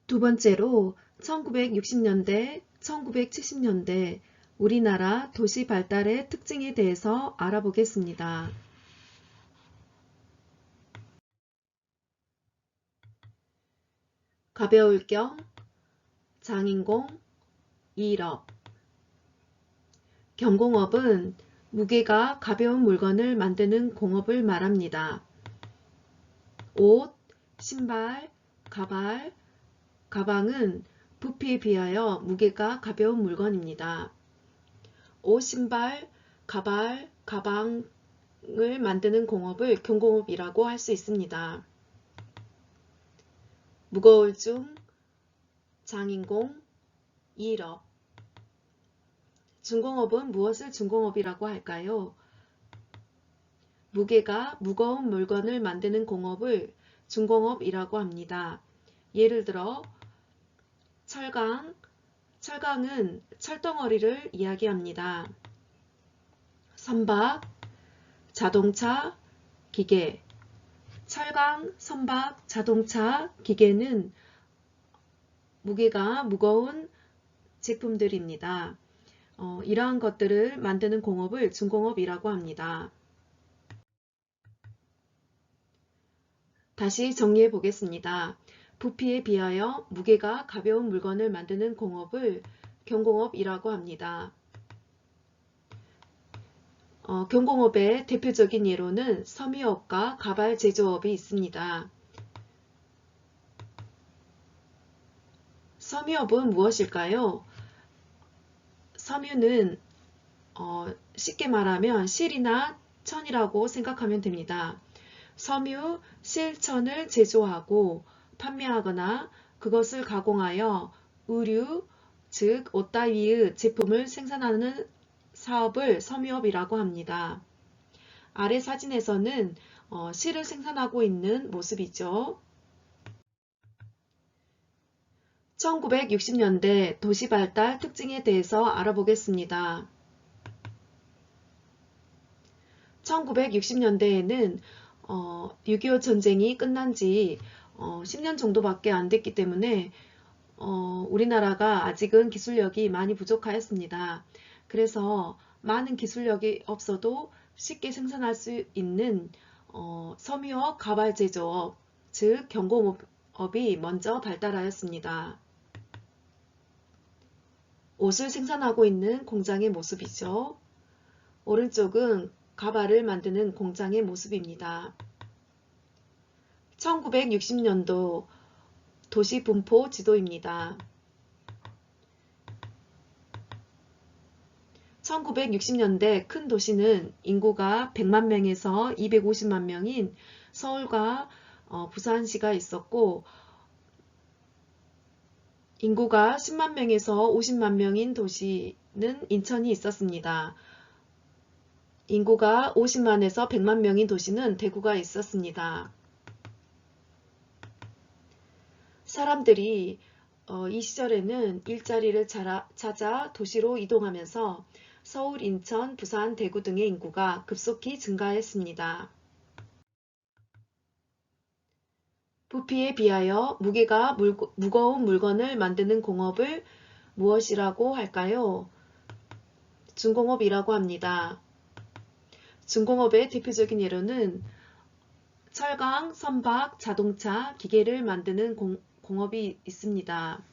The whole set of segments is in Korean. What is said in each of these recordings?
두 번째로 1960년대, 1970년대 우리나라 도시 발달의 특징에 대해서 알아보겠습니다. 가벼울 겸, 장인공, 일업. 경공업은 무게가 가벼운 물건을 만드는 공업을 말합니다. 옷, 신발, 가발, 가방은 부피에 비하여 무게가 가벼운 물건입니다. 옷, 신발, 가발, 가방을 만드는 공업을 경공업이라고 할 수 있습니다. 무거울 중, 장인공, 일업. 중공업은 무엇을 중공업이라고 할까요? 무게가 무거운 물건을 만드는 공업을 중공업이라고 합니다. 예를 들어 철강, 철강은 철덩어리를 이야기합니다. 선박, 자동차, 기계. 철강, 선박, 자동차, 기계는 무게가 무거운 제품들입니다. 이러한 것들을 만드는 공업을 중공업이라고 합니다. 다시 정리해 보겠습니다. 부피에 비하여 무게가 가벼운 물건을 만드는 공업을 경공업이라고 합니다. 경공업의 대표적인 예로는 섬유업과 가발 제조업이 있습니다. 섬유업은 무엇일까요? 섬유는 쉽게 말하면 실이나 천이라고 생각하면 됩니다. 섬유, 실, 천을 제조하고 판매하거나 그것을 가공하여 의류, 즉 옷 따위의 제품을 생산하는 사업을 섬유업이라고 합니다. 아래 사진에서는 실을 생산하고 있는 모습이죠. 1960년대 도시발달 특징에 대해서 알아보겠습니다. 1960년대에는 6.25 전쟁이 끝난 지 10년 정도밖에 안 됐기 때문에 우리나라가 아직은 기술력이 많이 부족하였습니다. 그래서 많은 기술력이 없어도 쉽게 생산할 수 있는 섬유업, 가발 제조업, 즉 경공업이 먼저 발달하였습니다. 옷을 생산하고 있는 공장의 모습이죠. 오른쪽은 가발을 만드는 공장의 모습입니다. 1960년도 도시 분포 지도입니다. 1960년대 큰 도시는 인구가 100만 명에서 250만 명인 서울과 부산시가 있었고, 인구가 10만 명에서 50만 명인 도시는 인천이 있었습니다. 인구가 50만에서 100만 명인 도시는 대구가 있었습니다. 사람들이 이 시절에는 일자리를 찾아 도시로 이동하면서 서울, 인천, 부산, 대구 등의 인구가 급속히 증가했습니다. 부피에 비하여 무게가 무거운 물건을 만드는 공업을 무엇이라고 할까요? 중공업이라고 합니다. 중공업의 대표적인 예로는 철강, 선박, 자동차, 기계를 만드는 공업이 있습니다.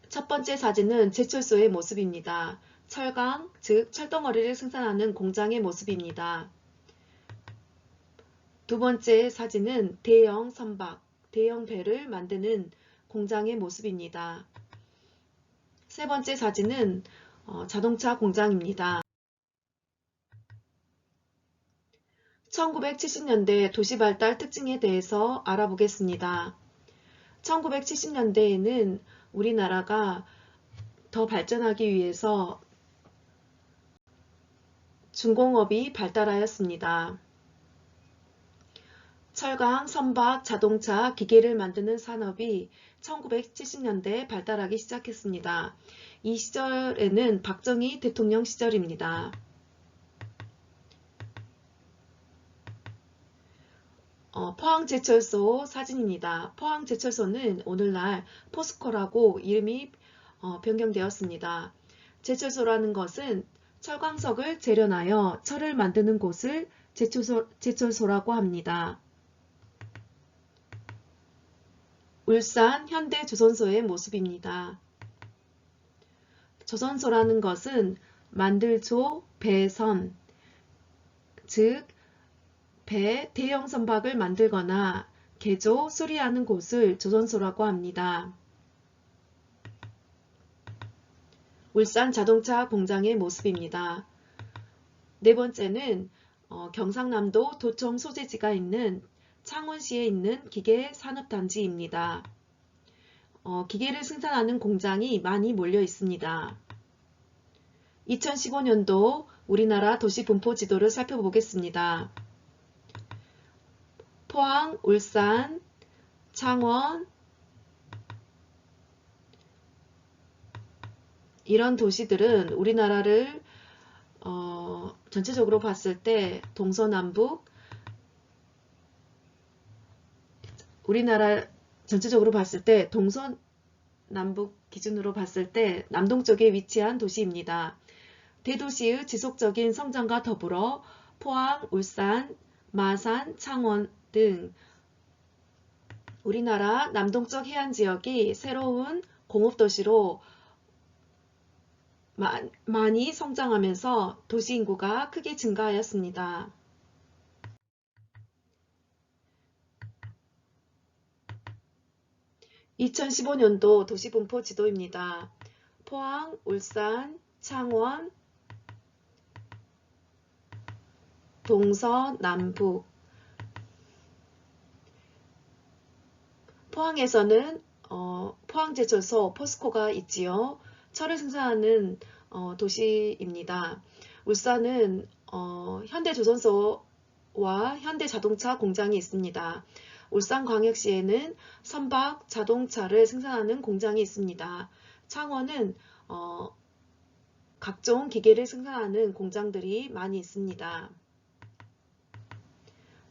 첫 번째 사진은 제철소의 모습입니다. 철강, 즉 철덩어리를 생산하는 공장의 모습입니다. 두 번째 사진은 대형 선박, 대형 배를 만드는 공장의 모습입니다. 세 번째 사진은 자동차 공장입니다. 1970년대 도시발달 특징에 대해서 알아보겠습니다. 1970년대에는 우리나라가 더 발전하기 위해서 중공업이 발달하였습니다. 철강, 선박, 자동차, 기계를 만드는 산업이 1970년대에 발달하기 시작했습니다. 이 시절에는 박정희 대통령 시절입니다. 포항제철소 사진입니다. 포항제철소는 오늘날 포스코라고 이름이 변경되었습니다. 제철소라는 것은 철광석을 재련하여 철을 만드는 곳을 제철소라고 합니다. 울산 현대조선소의 모습입니다. 조선소라는 것은 만들조, 배선, 즉 배, 대형 선박을 만들거나 개조, 수리하는 곳을 조선소라고 합니다. 울산 자동차 공장의 모습입니다. 네 번째는 경상남도 도청 소재지가 있는 창원시에 있는 기계산업단지입니다. 기계를 생산하는 공장이 많이 몰려 있습니다. 2015년도 우리나라 도시 분포 지도를 살펴보겠습니다. 포항, 울산, 창원 이런 도시들은 우리나라를 전체적으로 봤을 때 동서남북 우리나라 전체적으로 봤을 때 동서남북 기준으로 봤을 때 남동쪽에 위치한 도시입니다. 대도시의 지속적인 성장과 더불어 포항, 울산, 마산, 창원 등 우리나라 남동쪽 해안지역이 새로운 공업도시로 많이 성장하면서 도시 인구가 크게 증가하였습니다. (2015년도) 도시분포 지도입니다. 포항, 울산, 창원, 동서남북 포항에서는 포항제철소 포스코가 있지요. 철을 생산하는 도시입니다. 울산은 현대조선소와 현대자동차 공장이 있습니다. 울산광역시에는 선박, 자동차를 생산하는 공장이 있습니다. 창원은 각종 기계를 생산하는 공장들이 많이 있습니다.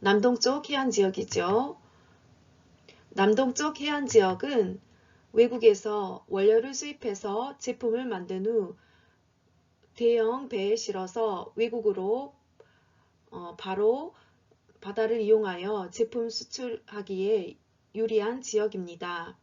남동쪽 해안지역이죠. 남동쪽 해안지역은 외국에서 원료를 수입해서 제품을 만든 후 대형 배에 실어서 외국으로 바로 바다를 이용하여 제품 수출하기에 유리한 지역입니다.